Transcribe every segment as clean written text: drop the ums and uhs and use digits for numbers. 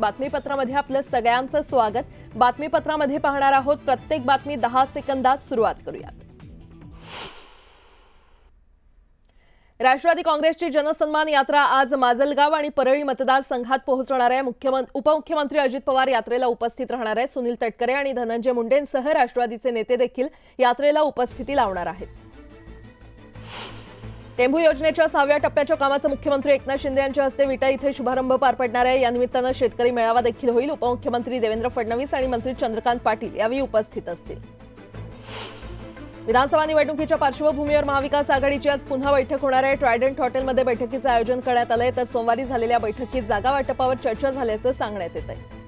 बातमीपत्रामध्ये आपलं सगळ्यांचं स्वागत। बातमीपत्रामध्ये पाहणार आहोत प्रत्येक बातमी 10 सेकंदात। सुरुवात करूयात। राष्ट्रवादी काँग्रेसची जनसन्मान यात्रा आज माजलगाव आणि परळी मतदारसंघात पोहोचणार आहे। उपमुख्यमंत्री अजित पवार यात्रेला उपस्थित राहणार आहेत। सुनील तटकरे आणि धनंजय मुंडेंसह राष्ट्रवादीचे नेते देखील यात्रेला उपस्थिती लावणार आहेत। टेंभू योजनेच्या 6व्या टप्प्याच्या कामाचा मुख्यमंत्री एकनाथ शिंदे यांच्या हस्ते विटा इथे शुभारंभ पार पडणार आहे। या निमित्ताने शेतकरी मेळावा देखील होईल। उपमुख्यमंत्री देवेंद्र फडणवीस आणि मंत्री चंद्रकांत पाटील यावेळी उपस्थित असतील। विधानसभा निवडणुकीच्या पार्श्वभूमीवर महाविकास आघाडीची आज पुन्हा बैठक होणार आहे। ट्रायडंट हॉटेलमध्ये बैठकीचे आयोजन करण्यात आले तर सोमवारी झालेल्या बैठकीत जागा वाटपावर चर्चा झाल्याचं सांगण्यात येत आहे।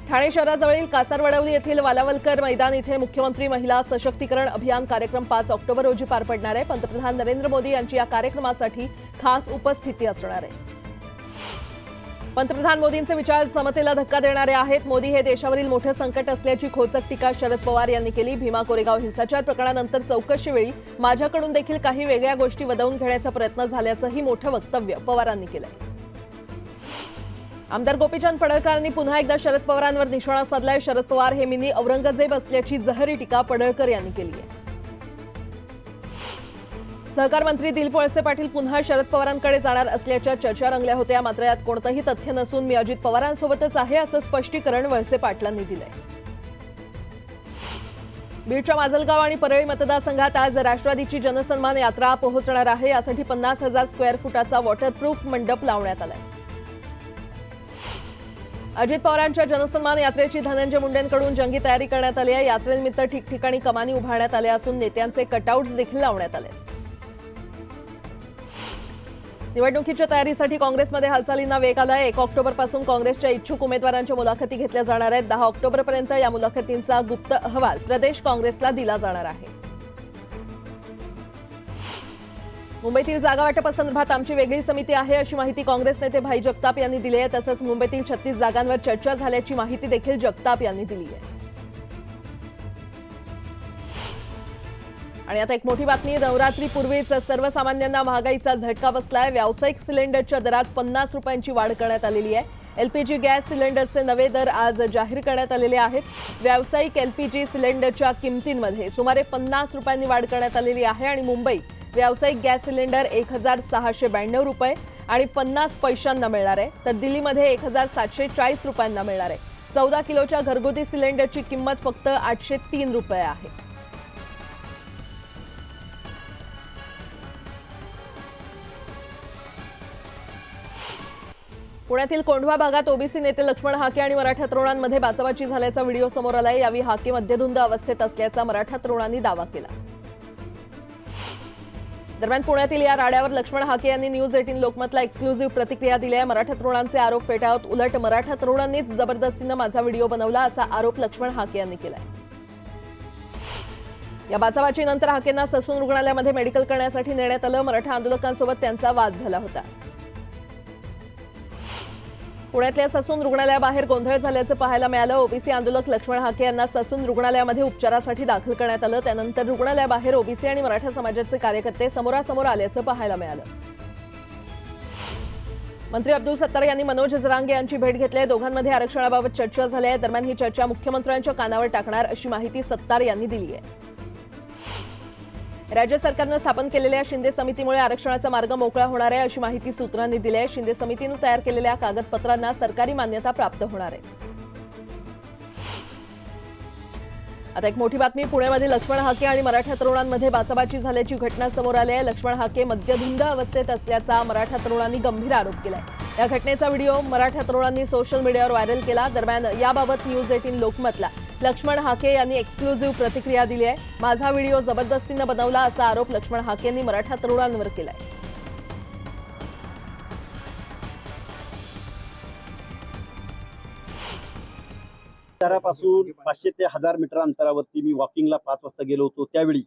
ठाणे शहराजवळील कासारवडवली येथील वालावलकर मैदान इथे मुख्यमंत्री महिला सशक्तीकरण अभियान कार्यक्रम 5 ऑक्टोबर रोजी पार पडणार आहे। पंतप्रधान नरेंद्र मोदी यांची या कार्यक्रमासाठी खास उपस्थिती असणार आहे। पंतप्रधान मोदींचे विचार समतेला धक्का देणारे आहेत। मोदी हे देशावरील मोठे संकट असल्याची खोचक टीका शरद पवार यांनी केली। भीमा कोरेगाव हिंसाचार प्रकरणानंतर चौकशीवेळी माझ्याकडून देखील काही वेगळ्या गोष्टी वदवून घेण्याचा प्रयत्न झाल्याचंही मोठं वक्तव्य पवारांनी केलंय। आमदार गोपीचंद पडळकरांनी पुन्हा एकदा शरद पवारांवर निशाणा साधलाय। शरद पवार हे मिनी औरंगजेब असल्याची जहरी टीका पडळकर यांनी केली आहे। सहकार मंत्री दिलीप वळसे पाटील पुन्हा शरद पवारांकडे जाणार असल्याच्या चर्चा रंगल्या होत्या। मात्र यात कोणतंही तथ्य नसून मी अजित पवारांसोबतच आहे असं स्पष्टीकरण वळसे पाटलांनी दिलंय। बीडच्या माजलगाव आणि परळी मतदारसंघात आज राष्ट्रवादीची जनसन्मान यात्रा पोहोचणार आहे। यासाठी 50,000 स्क्वेअर फुटाचा वॉटरप्रूफ मंडप लावण्यात आलाय। अजित पवारांच्या जनसन्मान यात्रेची धनंजय मुंडेंकडून जंगी तयारी करण्यात आली आहे। यात्रेनिमित्त ठिकठिकाणी कमानी उभारण्यात आल्या असून नेत्यांचे कटआउट्स देखील लावण्यात आले। निवडणुकीच्या तयारीसाठी काँग्रेसमध्ये हालचालींना वेग आलाय। 1 ऑक्टोबरपासून काँग्रेसच्या इच्छुक उमेदवारांच्या मुलाखती घेतल्या जाणार आहेत। 10 ऑक्टोबरपर्यंत या मुलाखतींचा गुप्त अहवाल प्रदेश काँग्रेसला दिला जाणार आहे। मुंबईतील जागा वाटपासंदर्भात आमची वेगळी समिती आहे अशी माहिती काँग्रेस नेते भाई जगताप यांनी दिली आहे। तसंच मुंबईतील 36 जागांवर चर्चा झाल्याची माहिती देखील जगताप यांनी दिली आहे। आणि आता एक मोठी बातमी। नवरात्रीपूर्वीच सर्वसामान्यांना महागाईचा झटका बसलाय। व्यावसायिक सिलेंडरच्या दरात 50 रुपयांची वाढ करण्यात आलेली आहे। एलपीजी गॅस सिलेंडरचे नवे दर आज जाहीर करण्यात आलेले आहेत। व्यावसायिक एलपीजी सिलेंडरच्या किमतींमध्ये सुमारे 50 रुपयांनी वाढ करण्यात आलेली आहे आणि मुंबईत व्यावसायिक गॅस सिलेंडर 1692 रुपये आणि 50 पैशांना मिळणार आहे तर दिल्लीमध्ये 1740 रुपयांना मिळणार आहे। 14 किलोच्या घरगुती सिलेंडरची किंमत फक्त 803 रुपये आहे। पुण्यातील कोंढवा भागात ओबीसी नेते लक्ष्मण हाके आणि मराठा तरुणांमध्ये बाचाबाची झाल्याचा व्हिडिओ समोर आलाय। यावेळी हाके मद्यधुंद अवस्थेत असल्याचा मराठा तरुणांनी दावा केला। दरम्यान पुण्यातील या राड्यावर लक्ष्मण हाके यांनी न्यूज 18 लोकमतला एक्सक्लुझिव्ह प्रतिक्रिया दिली आहे। मराठा तरुणांचे आरोप फेटाळत उलट मराठा तरुणांनीच जबरदस्तीने माझा व्हिडिओ बनवला असा आरोप लक्ष्मण हाके यांनी केलाय। या बाचाबाचीनंतर हाकेंना ससून रुग्णालयामध्ये मेडिकल करण्यासाठी नेण्यात आलं। मराठा आंदोलकांसोबत त्यांचा वाद झाला होता। पुण्यातल्या ससून रुग्णालयाबाहेर गोंधळ झाल्याचं पाहायला मिळालं। ओबीसी आंदोलक लक्ष्मण हाके यांना ससून रुग्णालयामध्ये उपचारासाठी दाखल करण्यात आलं। त्यानंतर रुग्णालयाबाहेर ओबीसी आणि मराठा समाजाचे कार्यकर्ते समोरासमोर आल्याचं पाहायला मिळालं। मंत्री अब्दुल सत्तार यांनी मनोज जरांगे यांची भेट घेतली आहे। दोघांमध्ये आरक्षणाबाबत चर्चा झाली आहे। दरम्यान ही चर्चा मुख्यमंत्र्यांच्या कानावर टाकणार अशी माहिती सत्तार यांनी दिली आहे। राज्य सरकारने स्थापन केलेल्या शिंदे समितीमुळे आरक्षणाचा मार्ग मोकळा होणार आहे अशी माहिती सूत्रांनी दिली आहे। शिंदे समितीने तयार केलेल्या कागदपत्रांना सरकारी मान्यता प्राप्त होणार आहे। आता एक मोठी बातमी। पुण्यामध्ये लक्ष्मण हाके आणि मराठा तरुणांमध्ये बाचाबाची झाल्याची घटना समोर आली आहे। लक्ष्मण हाके मद्यधुंद अवस्थेत असल्याचा मराठा तरुणांनी गंभीर आरोप केलाय। या घटनेचा व्हिडिओ मराठा तरुणांनी सोशल मीडियावर व्हायरल केला। दरम्यान याबाबत न्यूज 18 लोकमतला लक्ष्मण हाके यांनी एक्सक्लुझिव्ह प्रतिक्रिया दिली आहे। माझा व्हिडिओ जबरदस्तीने बनवला असा आरोप लक्ष्मण हाके यांनी मराठा तरुणांवर केलाय। शहरापासून 500 ते 1000 मीटर अंतरावरती मी वॉकिंगला 5 वाजता गेलो होतो। त्यावेळी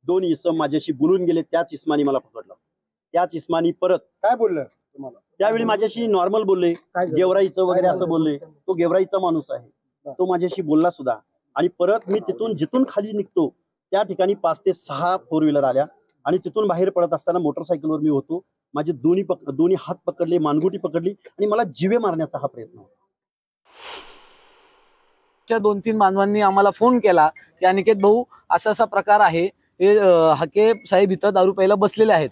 2 इसम माझ्याशी बोलून गेले। त्याच इस्मानी मला पकडलं। त्याच इस्मानी परत काय बोललं तुम्हाला? त्यावेळी माझ्याशी नॉर्मल बोलले, गेवराईचं वगैरे असं बोलले। तो गेवराईचा माणूस आहे, तो माझ्याशी बोलला सुद्धा। आणि परत मी जिथून खाली निघतो त्या ठिकाणी 5 ते 6 फोर व्हीलर आल्या आणि तिथून बाहेर पडत असताना मोटरसायकलवर मी होतो। माझे दोन्ही हात पकडले, मानगुटी पकडली आणि मला जीवे मारण्याचा हा प्रयत्न होता. 2-3 मानवांनी आम्हाला फोन केला की अनिकेत भाऊ असा असा प्रकार आहे, हे हाके साहेब इथं दारू प्यायला बसलेले आहेत.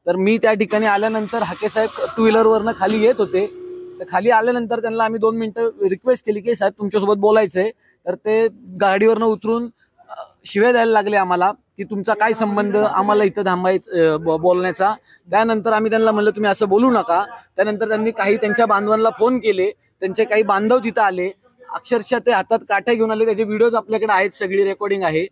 तर मी त्या ठिकाणी आल्यानंतर हाके साहेब 2 व्हीलरवरनं खाली येत होते. तर खाली आल्यानंतर त्यांना आम्ही 2 मिनिटं रिक्वेस्ट केली की साहेब तुमच्यासोबत बोलायचंय. तर ते गाडीवरनं उतरून शिव्या द्यायला लागले आम्हाला की तुमचा काय संबंध आम्हाला इथं थांबायचं बोलण्याचा. त्यानंतर आम्ही त्यांना म्हणलं तुम्ही असं बोलू नका. त्यानंतर त्यांनी काही त्यांच्या बांधवांना फोन केले, त्यांचे काही बांधव तिथं आले, अक्षरशः ते हातात काठ्या घेऊन आले. त्याचे व्हिडिओज आपल्याकडे आहेत, सगळी रेकॉर्डिंग आहे.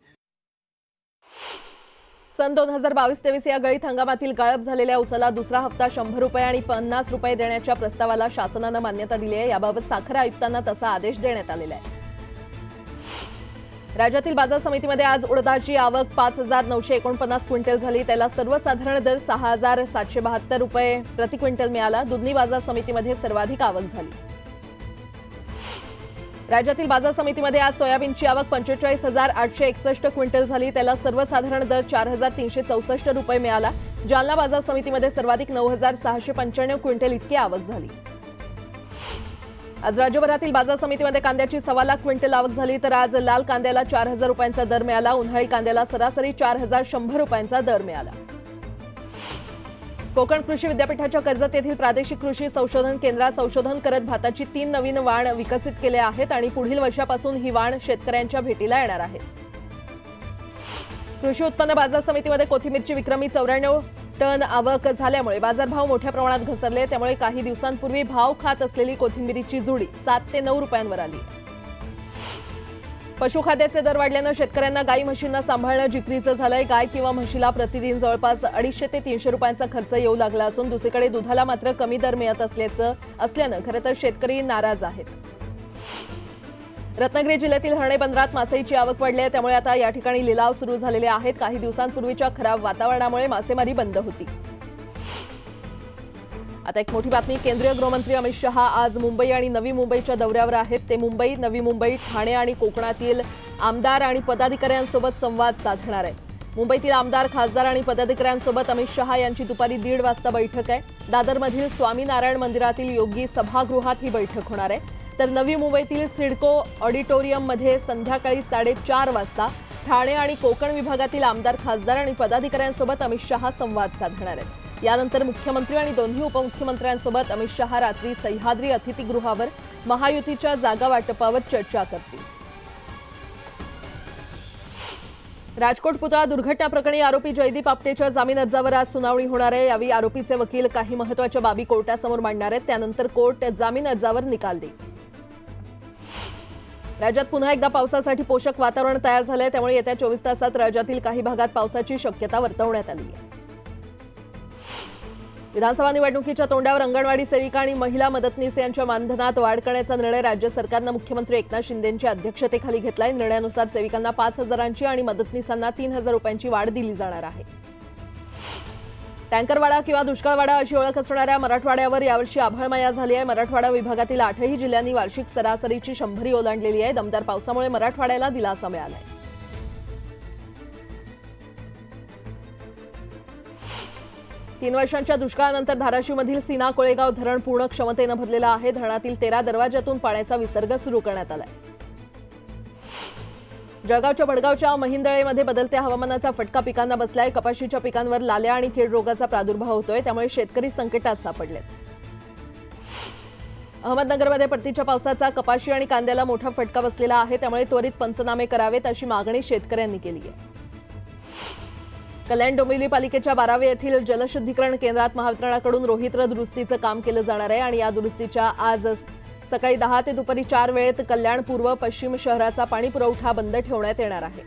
सन 2022-23 या गळीत हंगामातील गाळप झालेल्या ऊसाला दुसरा हप्ता 100 रुपये आणि 50 रुपये देण्याच्या प्रस्तावाला शासनानं मान्यता दिली आहे. याबाबत साखर आयुक्तांना तसा आदेश देण्यात आलेला आहे. राज्यातील बाजार समितीमध्ये आज उडदाची आवक 5,949 क्विंटल झाली. त्याला सर्वसाधारण दर 6,772 रुपये प्रति क्विंटल मिळाला. दुधनी बाजार समितीमध्ये सर्वाधिक आवक झाली. राज्यातील बाजार समितीमध्ये आज सोयाबीनची आवक 45,861 क्विंटल झाली. त्याला सर्वसाधारण दर 4,364 रुपये मिळाला. जालना बाजार समितीमध्ये सर्वाधिक 9,695 क्विंटल इतकी आवक झाली. आज राज्यभरातील बाजार समितीमध्ये कांद्याची 1.25 लाख क्विंटल आवक झाली. तर आज लाल कांद्याला 4,000 रुपयांचा दर मिळाला. उन्हाळी कांद्याला सरासरी 4,100 रुपयांचा दर मिळाला. कोकण कृषी विद्यापीठाच्या कर्जत येथील प्रादेशिक कृषी संशोधन केंद्रात संशोधन करत भाताची 3 नवीन वाण विकसित केले आहेत आणि पुढील वर्षापासून ही वाण शेतकऱ्यांच्या भेटीला येणार आहे. कृषी उत्पन्न बाजार समितीमध्ये कोथिंबीरची विक्रमी 94 टन आवक झाल्यामुळे बाजारभाव मोठ्या प्रमाणात घसरले. त्यामुळे काही दिवसांपूर्वी भाव खात असलेली कोथिंबीरीची जुडी 7 ते 9 रुपयांवर आली. पशुखाद्याचे दर वाढल्यानं शेतकऱ्यांना गाई म्हशींना सांभाळणं जिकरीचं झालंय. गाय किंवा म्हशीला प्रतिदिन जवळपास 250 ते 300 रुपयांचा खर्च येऊ लागला असून दुसरीकडे दुधाला मात्र कमी दर मिळत असल्यानं खरं तर शेतकरी नाराज आहेत. रत्नागिरी जिल्ह्यातील हर्णे बंदरात मासळीची आवक वाढली आहे. त्यामुळे आता या ठिकाणी लिलाव सुरू झालेले आहेत. काही दिवसांपूर्वीच्या खराब वातावरणामुळे मासेमारी बंद होती. आता एक मोठी बातमी. केंद्रीय गृहमंत्री अमित शहा आज मुंबई आणि नवी मुंबईच्या दौऱ्यावर आहेत. ते मुंबई, नवी मुंबई, ठाणे आणि कोकणातील आमदार आणि पदाधिकाऱ्यांसोबत संवाद साधणार आहेत. मुंबईतील आमदार, खासदार आणि पदाधिकाऱ्यांसोबत अमित शहा यांची दुपारी 1:30 वाजता बैठक आहे. दादरमधील स्वामीनारायण मंदिरातील योगी सभागृहात ही बैठक होणार आहे. तर नवी मुंबईतील सिडको ऑडिटोरियममध्ये संध्याकाळी 4:30 वाजता ठाणे आणि कोकण विभागातील आमदार, खासदार आणि पदाधिकाऱ्यांसोबत अमित शहा संवाद साधणार आहेत. यानंतर मुख्यमंत्री आणि दोन्ही उपमुख्यमंत्र्यांसोबत अमित शहा रात्री सह्याद्री अतिथीगृहावर महायुतीच्या जागा वाटपावर चर्चा करतील. राजकोट पुतळा दुर्घटना प्रकरणी आरोपी जयदीप आपटेच्या जामीन अर्जावर आज सुनावणी होणार आहे. यावेळी आरोपीचे वकील काही महत्त्वाच्या बाबी कोर्टासमोर मांडणार आहेत. त्यानंतर कोर्ट जामीन अर्जावर निकाल देईल. राज्यात पुन्हा एकदा पावसासाठी पोषक वातावरण तयार झालंय. त्यामुळे येत्या 24 तासात राज्यातील काही भागात पावसाची शक्यता वर्तवण्यात आली आहे. विधानसभा निवडणुकीच्या तोंडावर अंगणवाडी सेविका आणि महिला मदतनीस यांच्या मानधनात वाढ करण्याचा निर्णय राज्य सरकारनं मुख्यमंत्री एकनाथ शिंदेंच्या अध्यक्षतेखाली घेतलाय. निर्णयानुसार सेविकांना 5,000ची आणि मदतनीसांना 3,000 रुपयांची वाढ दिली जाणार आहे. टँकरवाडा किंवा दुष्काळवाडा अशी ओळख असणाऱ्या मराठवाड्यावर यावर्षी आभाळमाया झाली आहे. मराठवाडा विभागातील 8ही जिल्ह्यांनी वार्षिक सरासरीची 100 ओलांडलेली आहे. दमदार पावसामुळे मराठवाड्याला दिलासा मिळालाय. तीन वर्षांच्या दुष्काळानंतर धाराशिवमधील सीना कोळेगाव धरण पूर्ण क्षमतेनं भरलेलं आहे. धरणातील 13 दरवाजातून पाण्याचा विसर्ग सुरू करण्यात आलाय. जळगावच्या भडगावच्या महिंदळेमध्ये बदलत्या हवामानाचा फटका पिकांना बसलाय. कपाशीच्या पिकांवर लाल्या आणि कीड रोगाचा प्रादुर्भाव होतोय. त्यामुळे शेतकरी संकटात सापडलेत. अहमदनगरमध्ये परतीच्या पावसाचा कपाशी आणि कांद्याला मोठा फटका बसलेला आहे. त्यामुळे त्वरित पंचनामे करावेत अशी मागणी शेतकऱ्यांनी केली आहे. कल्याण डोंबिवली पालिकेच्या 12वे येथील जलशुद्धीकरण केंद्रात महावितरणाकडून रोहित्र दुरुस्तीचं काम केलं जाणार आहे आणि या दुरुस्तीच्या आज सकाळी 10 ते दुपारी 4 वेळेत कल्याण पूर्व पश्चिम शहराचा पाणी पुरवठा बंद ठेवण्यात येणार आहे.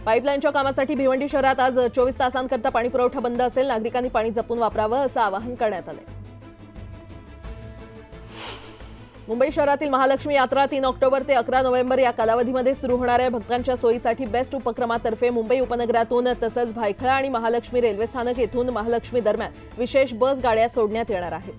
पाईपलाईनच्या कामासाठी भिवंडी शहरात आज 24 तासांकरता पाणी पुरवठा बंद असेल. नागरिकांनी पाणी जपून वापरावं असं आवाहन करण्यात आलं. मुंबई शहरातील महालक्ष्मी यात्रा 3 ऑक्टोबर ते 11 नोव्हेंबर या कालावधीमध्ये सुरू होणार आहे. भक्तांच्या सोयीसाठी बेस्ट उपक्रमातर्फे मुंबई उपनगरातून तसंच भायखळा आणि महालक्ष्मी रेल्वे स्थानक येथून महालक्ष्मी दरम्यान विशेष बस गाड्या सोडण्यात येणार आहेत.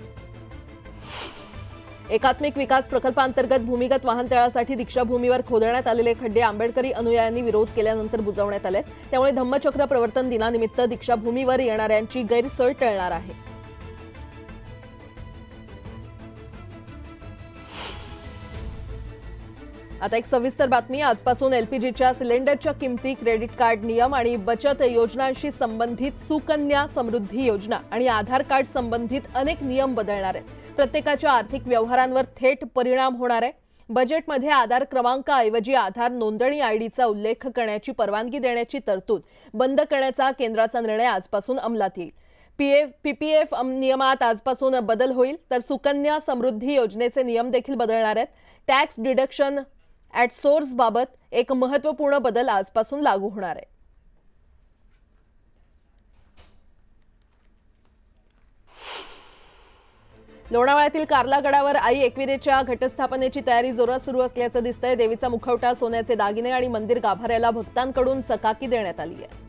एकात्मिक विकास प्रकल्पांतर्गत भूमिगत वाहनतळासाठी दीक्षाभूमीवर खोदण्यात आलेले खड्डे आंबेडकरी अनुयायांनी विरोध केल्यानंतर बुजवण्यात आले। त्यामुळे धम्मचक्र प्रवर्तन दिनानिमित्त दीक्षाभूमीवर येणाऱ्यांची गैरसोय टळणार आहे। आता एक सविस्तर बातमी। आजपासून एलपीजीच्या सिलेंडरच्या किमती, क्रेडिट कार्ड नियम आणि बचत योजनांशी संबंधित सुकन्या समृद्धी योजना आणि आधार कार्ड संबंधित अनेक नियम बदलणार आहेत। प्रत्येकाच्या आर्थिक व्यवहारांवर थेट परिणाम होणार आहे। बजेटमध्ये आधार क्रमांकाऐवजी आधार नोंदणी आयडीचा उल्लेख करण्याची परवानगी देण्याची तरतूद बंद करण्याचा केंद्राचा निर्णय आजपासून अंमलात येईल। पीपीएफ नियमात आजपासून बदल होईल, तर सुकन्या समृद्धी योजनेचे नियम देखील बदलणार आहेत। टॅक्स डिडक्शन ॲट सोर्स बाबत एक महत्त्वपूर्ण बदल आजपासून लागू होणार आहे। लोणावळ्यातील कार्ला गडावर आई एकविरेच्या घटस्थापनेची तयारी जोरात सुरू असल्याचं दिसतंय। देवीचा मुखवटा, सोन्याचे दागिने आणि मंदिर गाभाऱ्याला भक्तांकडून चकाकी देण्यात आली आहे।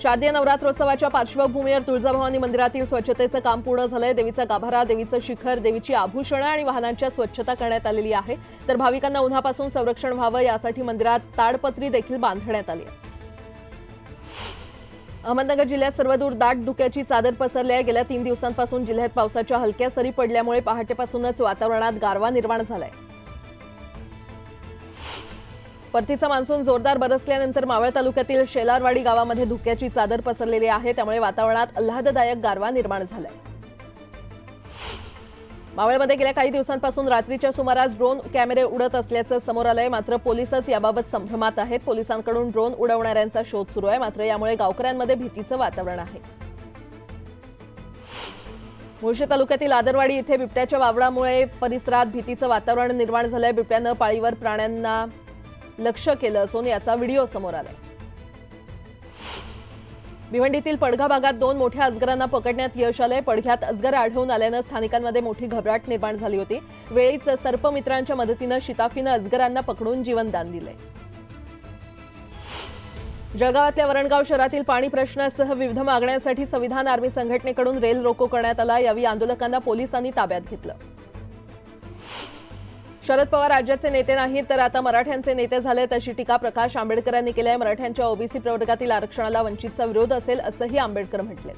शारदीय नवरात्रोत्सवाच्या पार्श्वभूमीवर तुळजाभवानी मंदिरातील स्वच्छतेचं काम पूर्ण झालंय। देवीचा गाभारा, देवीचं शिखर, देवीची आभूषणं आणि वाहनांच्या स्वच्छता करण्यात आलेली आहे। तर भाविकांना उन्हापासून संरक्षण व्हावं यासाठी मंदिरात ताडपत्री देखील बांधण्यात आली आहे। अहमदनगर जिल्ह्यात सर्वदूर दाट धुक्याची चादर पसरली आहे। गेल्या 3 दिवसांपासून जिल्ह्यात पावसाच्या हलक्या सरी पडल्यामुळे पहाटेपासूनच वातावरणात गारवा निर्माण झालाय। परतीचा मान्सून जोरदार बरसल्यानंतर मावळ तालुक्यातील शेलारवाडी गावामध्ये धुक्याची चादर पसरलेली आहे। त्यामुळे वातावरणात आल्हाददायक गारवा निर्माण झालाय। मावळमध्ये गेल्या काही दिवसांपासून रात्रीच्या सुमारास ड्रोन कॅमेरे उडत असल्याचं समोर आलंय। मात्र पोलिसच याबाबत संभ्रमात आहेत। पोलिसांकडून ड्रोन उडवणाऱ्यांचा शोध सुरू आहे। मात्र यामुळे गावकऱ्यांमध्ये भीतीचं वातावरण आहे। मुळशी तालुक्यातील आदरवाडी इथे बिबट्याच्या वावरामुळे परिसरात भीतीचं वातावरण निर्माण झालंय। बिबट्यानं पाळीवर प्राण्यांना लक्ष केलं असून याचा व्हिडिओ समोर आलाय। भिवंडीतील पडघा भागात 2 मोठ्या अजगरांना पकडण्यात यश आलंय। पडघ्यात अजगर आढळून आल्यानं स्थानिकांमध्ये मोठी घबराट निर्माण झाली होती। वेळीच सर्पमित्रांच्या मदतीनं शिताफीनं अजगरांना पकडून जीवनदान दिलंय। जळगावातल्या वरणगाव शहरातील पाणी प्रश्नासह विविध मागण्यांसाठी संविधान आर्मी संघटनेकडून रेल रोको करण्यात आला। यावेळी आंदोलकांना पोलिसांनी ताब्यात घेतलं। शरद पवार राज्याचे नेते नाहीत तर आता मराठ्यांचे नेते झालेत अशी टीका प्रकाश आंबेडकरांनी केली आहे। मराठ्यांच्या ओबीसी प्रवर्गातील आरक्षणाला वंचितचा विरोध असेल असंही आंबेडकर म्हटले।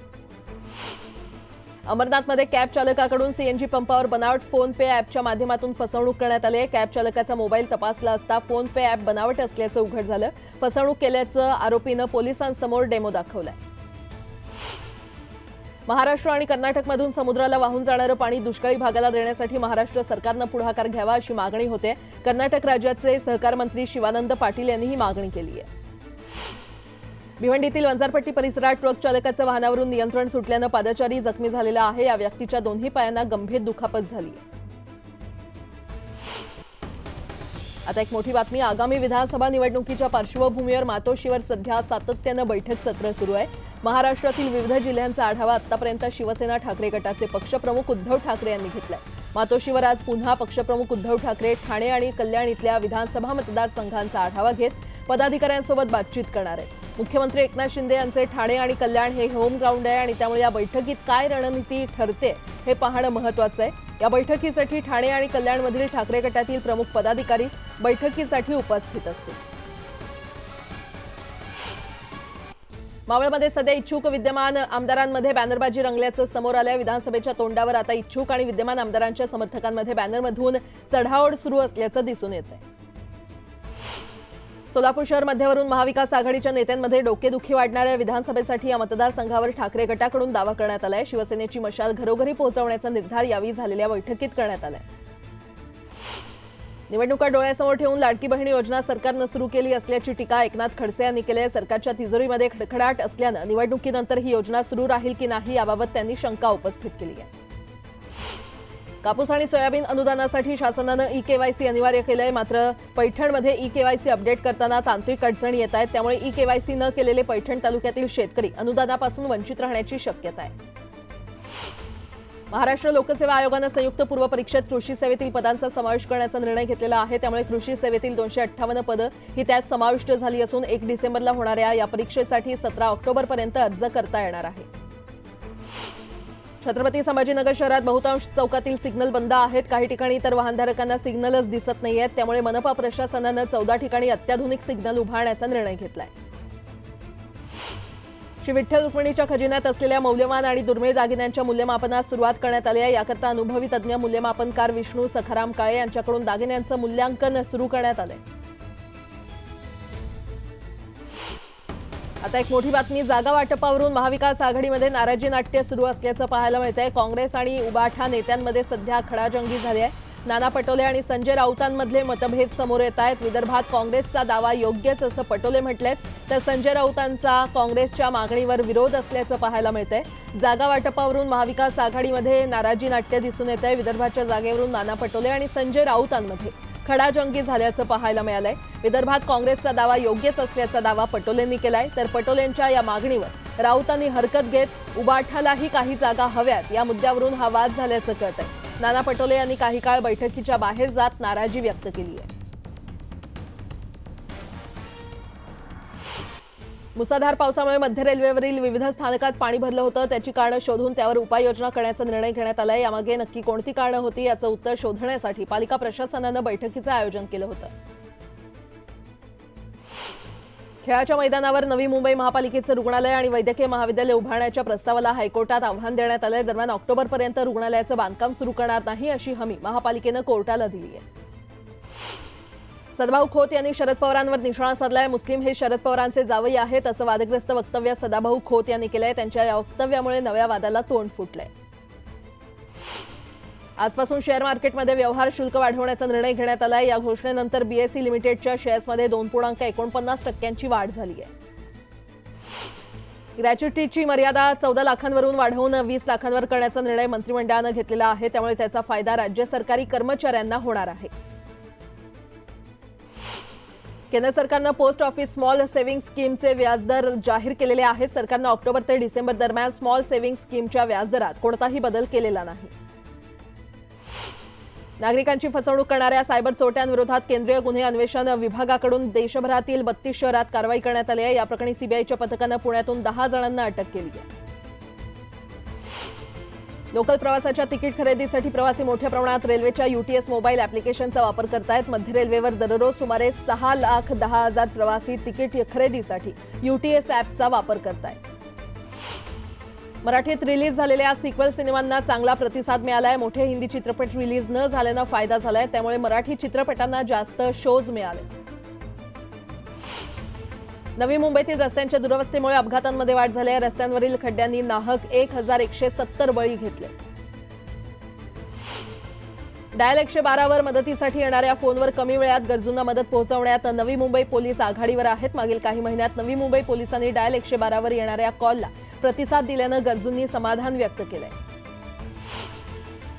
अमरनाथमध्ये कॅब चालकाकडून सीएनजी पंपावर बनावट फोन पे ॲपच्या माध्यमातून फसवणूक करण्यात आली आहे। कॅब चालकाचा मोबाईल तपासला असता फोन पे ॲप बनावट असल्याचं उघड झालं। फसवणूक केल्याचं आरोपीनं पोलिसांसमोर डेमो दाखवलाय। महाराष्ट्र आणि कर्नाटकमधून समुद्राला वाहून जाणारं पाणी दुष्काळी भागाला देण्यासाठी महाराष्ट्र सरकारनं पुढाकार घ्यावा अशी मागणी होते। कर्नाटक राज्याचे सहकार मंत्री शिवानंद पाटील यांनी ही मागणी केली आहे। भिवंडीतील वंजारपट्टी परिसरात ट्रक चालकाचं वाहनावरून नियंत्रण सुटल्यानं पादचारी जखमी झालेला आहे। या व्यक्तीच्या दोन्ही पायांना गंभीर दुखापत झाली आहे। आता एक मोठी बातमी। आगामी विधानसभा निवडणुकीच्या पार्श्वभूमीवर मातोश्रीवर सध्या सातत्यानं बैठक सत्र सुरू आहे। महाराष्ट्रातील विविध जिल्ह्यांचा आढावा आतापर्यंत शिवसेना ठाकरे गटाचे पक्षप्रमुख उद्धव ठाकरे यांनी घेतलाय। मातोश्रीवर आज पुन्हा पक्षप्रमुख उद्धव ठाकरे ठाणे आणि कल्याण इथल्या विधानसभा मतदारसंघांचा आढावा घेत पदाधिकाऱ्यांसोबत बातचीत करणार आहेत। मुख्यमंत्री एकनाथ शिंदे यांचे ठाणे आणि कल्याण हे होम ग्राउंड आहे आणि त्यामुळे या बैठकीत काय रणनीती ठरते हे पाहणं महत्त्वाचं आहे। या बैठकीसाठी ठाणे आणि कल्याणमधील ठाकरे गटातील प्रमुख पदाधिकारी बैठकीसाठी उपस्थित असतील। मावळमध्ये सध्या इच्छुक विद्यमान आमदारांमध्ये बॅनरबाजी रंगल्याचं समोर आलंय। विधानसभेच्या तोंडावर आता इच्छुक आणि विद्यमान आमदारांच्या समर्थकांमध्ये बॅनरमधून चढाओढ सुरू असल्याचं दिसून येतंय। सोलापूर शहर मध्यवरून महाविकास आघाडीच्या नेत्यांमध्ये डोकेदुखी वाढणाऱ्या विधानसभेसाठी या मतदारसंघावर ठाकरे गटाकडून दावा करण्यात आलाय। शिवसेनेची मशाल घरोघरी पोहोचवण्याचा निर्धार यावेळी झालेल्या बैठकीत करण्यात आलाय। निवडणुका डोळ्यासमोर ठेवून लाडकी बहीण योजना सरकारनं सुरू केली असल्याची टीका एकनाथ खडसे यांनी केली आहे। सरकारच्या तिजोरीमध्ये खडखडाट असल्यानं निवडणुकीनंतर ही योजना सुरू राहील की नाही याबाबत त्यांनी शंका उपस्थित केली आहे। कापूस आणि सोयाबीन अनुदानासाठी शासनानं ई-केवायसी अनिवार्य केलंय। मात्र पैठणमध्ये ई-केवायसी अपडेट करताना तांत्रिक अडचणी येत आहेत। त्यामुळे ई-केवायसी न केलेले पैठण तालुक्यातील शेतकरी अनुदानापासून वंचित राहण्याची शक्यता आहे। महाराष्ट्र लोकसेवा आयोगानं संयुक्त पूर्व परीक्षेत कृषी सेवेतील पदांचा समावेश करण्याचा निर्णय घेतलेला आहे। त्यामुळे कृषी सेवेतील 258 पदं ही त्यात समाविष्ट झाली असून 1 डिसेंबरला होणाऱ्या या परीक्षेसाठी 17 ऑक्टोबरपर्यंत अर्ज करता येणार आहे। छत्रपती संभाजीनगर शहरात बहुतांश चौकातील सिग्नल बंद आहेत. काही ठिकाणी तर वाहनधारकांना सिग्नलच दिसत नाहीयेत. त्यामुळे मनपा प्रशासनानं 14 ठिकाणी अत्याधुनिक सिग्नल उभारण्याचा निर्णय घेतलाय. श्री विठ्ठल रुक्मिणीच्या खजिन्यात असलेल्या मौल्यवान आणि दुर्मिळ दागिन्यांच्या मूल्यमापनास सुरुवात करण्यात आली आहे. याकरता अनुभवी तज्ज्ञ मूल्यमापनकार विष्णू सखाराम काळे यांच्याकडून दागिन्यांचं मूल्यांकन सुरू करण्यात आलंय. आता एक मोठी बातमी. जागा वाटपावरून महाविकास आघाडीमध्ये नाराजी नाट्य सुरू असल्याचं पाहायला मिळतंय. काँग्रेस आणि उबाठा नेत्यांमध्ये सध्या खडाजंगी झाली आहे. नाना पटोले आणि संजय राऊतांमधले मतभेद समोर येत आहेत. विदर्भात काँग्रेसचा दावा योग्यच असं पटोले म्हटलेत, तर संजय राऊतांचा काँग्रेसच्या मागणीवर विरोध असल्याचं पाहायला मिळतंय. जागा वाटपावरून महाविकास आघाडीमध्ये नाराजी नाट्य दिसून येत आहे. विदर्भाच्या जागेवरून नाना पटोले आणि संजय राऊतांमध्ये खडाजंगी झाल्याचं पाहायला मिळालंय. विदर्भात काँग्रेसचा दावा योग्यच असल्याचा दावा पटोलेंनी केलाय, तर पटोलेंच्या या मागणीवर राऊतांनी हरकत घेत उबाठालाही काही जागा हव्यात या मुद्द्यावरून हा वाद झाल्याचं कळतंय. नाना पटोले यांनी काही काळ बैठकीच्या बाहेर जात नाराजी व्यक्त केली आहे. मुसळधार पावसामुळे मध्य रेल्वेवरील विविध स्थानकात पाणी भरलं होतं. त्याची कारणं शोधून त्यावर उपाययोजना करण्याचा निर्णय घेण्यात आलाय. यामागे नक्की कोणती कारणं होती याचं उत्तर शोधण्यासाठी पालिका प्रशासनानं बैठकीचं आयोजन केलं होतं. खेळाच्या मैदानावर नवी मुंबई महापालिकेचं रुग्णालय आणि वैद्यकीय महाविद्यालय उभारण्याच्या प्रस्तावाला हायकोर्टात आव्हान देण्यात आलंय. दरम्यान ऑक्टोबरपर्यंत रुग्णालयाचं बांधकाम सुरू करणार नाही अशी हमी महापालिकेनं कोर्टाला दिली आहे. सदाभाऊ खोत यांनी शरद पवारांवर निशाणा साधलाय. मुस्लिम हे शरद पवारांचे जावई आहेत असं वादग्रस्त वक्तव्य सदाभाऊ खोत यांनी केलंय. त्यांच्या या वक्तव्यामुळे नव्या वादाला तोंड फुटलंय. आजपासून शेअर मार्केटमध्ये व्यवहार शुल्क वाढवण्याचा निर्णय घेण्यात आलाय. या घोषणेनंतर बीएसई लिमिटेडच्या शेअर्समध्ये 2.49% वाढ झाली आहे. ग्रॅच्युइटीची मर्यादा 14 लाखांवरून वाढवून 20 लाखांवर करण्याचा निर्णय मंत्रिमंडळानं घेतलेला आहे. त्यामुळे त्याचा फायदा राज्य सरकारी कर्मचाऱ्यांना होणार आहे. केंद्र सरकारनं पोस्ट ऑफिस स्मॉल सेव्हिंग स्कीमचे व्याजदर जाहीर केलेले आहेत. सरकारनं ऑक्टोबर ते डिसेंबर दरम्यान स्मॉल सेव्हिंग स्कीमच्या व्याजदरात कोणताही बदल केलेला नाही. नागरिकांची फसवणूक करणाऱ्या सायबर चोरट्यांविरोधात केंद्रीय गुन्हे अन्वेषण विभागाकडून देशभरातील 32 शहरात कारवाई करण्यात आली आहे. या प्रकरणी सीबीआयच्या पथकानं पुण्यातून 10 जणांना अटक केली आहे. लोकल प्रवासाच्या तिकीट खरेदीसाठी प्रवासी मोठ्या प्रमाणात रेल्वेच्या यूटीएस मोबाईल ॲप्लिकेशनचा वापर करतायत. मध्य रेल्वेवर दररोज सुमारे 6,10,000 प्रवासी तिकीट खरेदीसाठी यूटीएस ॲपचा वापर करतायत. मराठीत रिलीज झालेल्या सिक्वल सिनेमांना चांगला प्रतिसाद मिळालाय. मोठे हिंदी चित्रपट रिलीज न झाल्यानं फायदा झालाय. त्यामुळे मराठी चित्रपटांना जास्त शोज मिळाले. नवी मुंबईतील रस्त्यांच्या दुरवस्थेमुळे अपघातांमध्ये वाढ झाली आहे. रस्त्यांवरील खड्ड्यांनी नाहक 1,170 बळी घेतले. डायल 112 वर मदतीसाठी येणाऱ्या फोनवर कमी वेळात गरजूंना मदत पोहोचवण्यात नवी मुंबई पोलीस आघाडीवर आहेत. मागील काही महिन्यात नवी मुंबई पोलिसांनी डायल 112 वर येणाऱ्या कॉलला प्रतिसाद दिल्यानं गरजूंनी समाधान व्यक्त केलंय.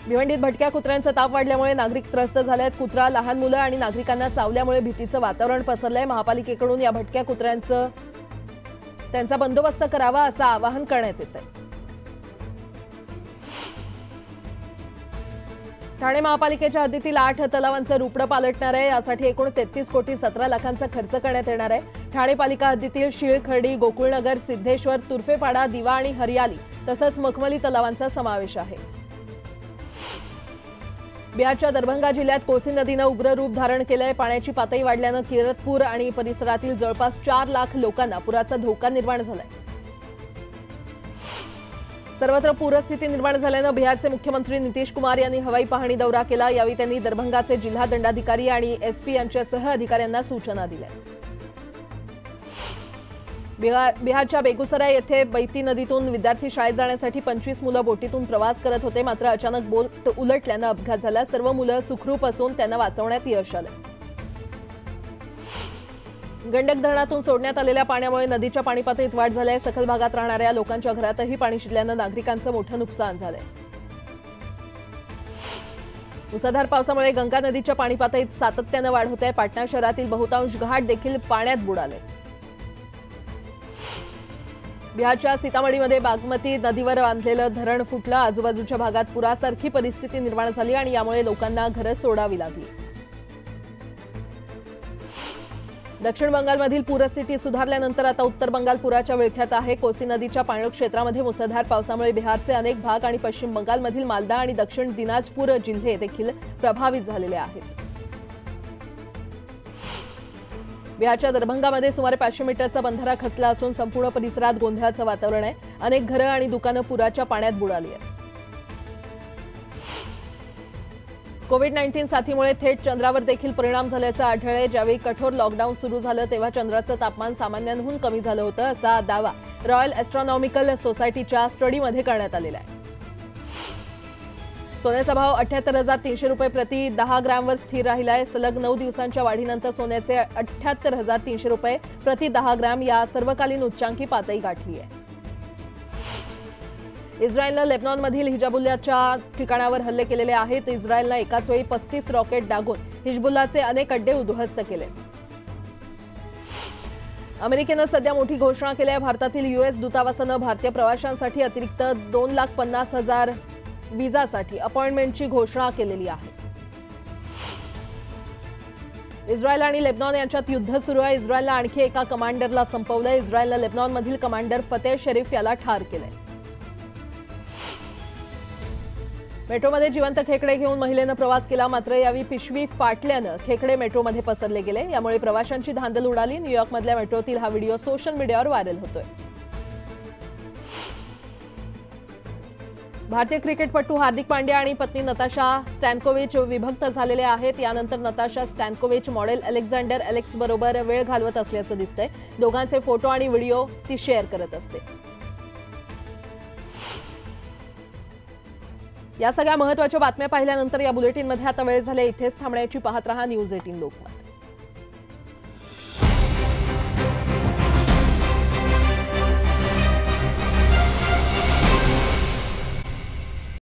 भिवंडीत भटक्या कुत्र्यांचा ताप वाढल्यामुळे नागरिक त्रस्त झालेत. कुत्रा, लहान मुलं आणि नागरिकांना चावल्यामुळे भीतीचं वातावरण पसरलंय. महापालिकेकडून या भटक्या त्यांचा बंदोबस्त करावा असं आवाहन करण्यात येतंय. ठाणे महापालिकेच्या हद्दीतील 8 तलावांचं रुपडं पालटणार आहे. यासाठी एकूण 33,17 लाखांचा खर्च करण्यात येणार आहे. ठाणे पालिका हद्दीतील शीळ, खर्डी, गोकुळनगर, सिद्धेश्वर, तुर्फेपाडा, दिवा आणि हरियाली तसंच मखमली तलावांचा समावेश आहे. बिहारच्या दरभंगा जिल्ह्यात कोसी नदीनं उग्र रूप धारण केलंय. पाण्याची पातळी वाढल्यानं किरतपूर आणि परिसरातील जवळपास 4 लाख लोकांना पुराचा धोका निर्माण झालाय. सर्वत्र पूरस्थिती निर्माण झाल्यानं बिहारचे मुख्यमंत्री नितीश कुमार यांनी हवाई पाहणी दौरा केला. यावेळी त्यांनी दरभंगाचे जिल्हा दंडाधिकारी आणि एसपी यांच्यासह अधिकाऱ्यांना सूचना दिल्या. बिहारच्या बेगुसराय येथे बैती नदीतून विद्यार्थी शाळेत जाण्यासाठी 25 मुलं बोटीतून प्रवास करत होते. मात्र अचानक बोट उलटल्यानं अपघात झाला. सर्व मुलं सुखरूप असून त्यांना वाचवण्यात यश आलं. गंडक धरणातून सोडण्यात आलेल्या पाण्यामुळे नदीच्या पाणी पातळीत वाढ झाली आहे. सखल भागात राहणाऱ्या लोकांच्या घरातही पाणी शिरल्यानं नागरिकांचं मोठं नुकसान झालंय. मुसळधार पावसामुळे गंगा नदीच्या पाणी पातळीत सातत्यानं वाढ होत आहे. पाटणा शहरातील बहुतांश घाट देखील पाण्यात बुडाले. बिहारच्या सीतामढीमध्ये बागमती नदीवर बांधलेलं धरण फुटलं. आजूबाजूच्या भागात पुरासारखी परिस्थिती निर्माण झाली आणि यामुळे लोकांना घरं सोडावी लागली. दक्षिण बंगालमधील पूरस्थिती सुधारल्यानंतर आता उत्तर बंगाल पुराच्या विळख्यात आहे. कोसी नदीच्या पाणलोट क्षेत्रामध्ये मुसळधार पावसामुळे बिहारचे अनेक भाग आणि पश्चिम बंगालमधील मालदा आणि दक्षिण दिनाजपूर जिल्हे देखील प्रभावित झालेले आहेत. बिहारच्या दरभंगामध्ये सुमारे 500 मीटरचा बंधारा खचला असून संपूर्ण परिसरात गोंधळाचं वातावरण आहे. अनेक घरं आणि दुकानं पुराच्या पाण्यात बुडाली आहेत. कोविड-19 साथीमुळे थेट चंद्रावर देखील परिणाम झाल्याचं आढळले. ज्यावेळी कठोर लॉकडाऊन सुरू झालं तेव्हा चंद्राचं तापमान सामान्यांहून कमी झालं होतं, असा दावा रॉयल ॲस्ट्रॉनॉमिकल सोसायटीच्या स्टडीमध्ये करण्यात आलेला आहे. सोन्याचा भाव 78,300 रुपये प्रति 10 ग्रॅमवर स्थिर राहिला आहे. सलग 9 दिवसांच्या वाढीनंतर सोन्याचे 78,300 रुपये प्रति 10 ग्रॅम या सर्वकालीन उच्चांकी पातळी गाठली आहे. इस्रायलनं लेबनॉनमधील हिजबुल्लाच्या ठिकाणावर हल्ले केलेले आहेत. इस्रायलनं एकाच वेळी 35 रॉकेट डागून हिजबुल्लाचे अनेक अड्डे उद्ध्वस्त केले. अमेरिकेनं सध्या मोठी घोषणा केली आहे. भारतातील US दूतावासानं भारतीय प्रवाशांसाठी अतिरिक्त 2,50,000 व्हिसासाठी अपॉइंटमेंटची घोषणा केलेली आहे. इस्रायल आणि लेबनॉन यांच्यात युद्ध सुरू आहे. इस्रायलनं आणखी एका कमांडरला संपवलंय. इस्रायलनं लेबनॉनमधील कमांडर फतेह शरीफ याला ठार केलंय. मेट्रोमध्ये जिवंत खेकडे घेऊन महिलेनं प्रवास केला, मात्र यावेळी पिशवी फाटल्यानं खेकडे मेट्रोमध्ये पसरले गेले. यामुळे प्रवाशांची धांदल उडाली. न्यूयॉर्कमधल्या मेट्रोतील हा व्हिडिओ सोशल मीडियावर व्हायरल होतोय. भारतीय क्रिकेटपटू हार्दिक पांड्या आणि पत्नी नताशा स्टॅन्कोविच विभक्त झालेले आहेत. यानंतर नताशा स्टॅन्कोविच मॉडेल अलेक्झांडर एलेक्स बरोबर वेळ घालवत असल्याचं दिसतंय. दोघांचे फोटो आणि व्हिडिओ ती शेअर करत असते. या सगळ्या महत्त्वाच्या बातम्या पाहिल्यानंतर या बुलेटिनमध्ये आता वेळ झाली इथेच थांबण्याची. पाहत रहा न्यूज 18 लोकमत.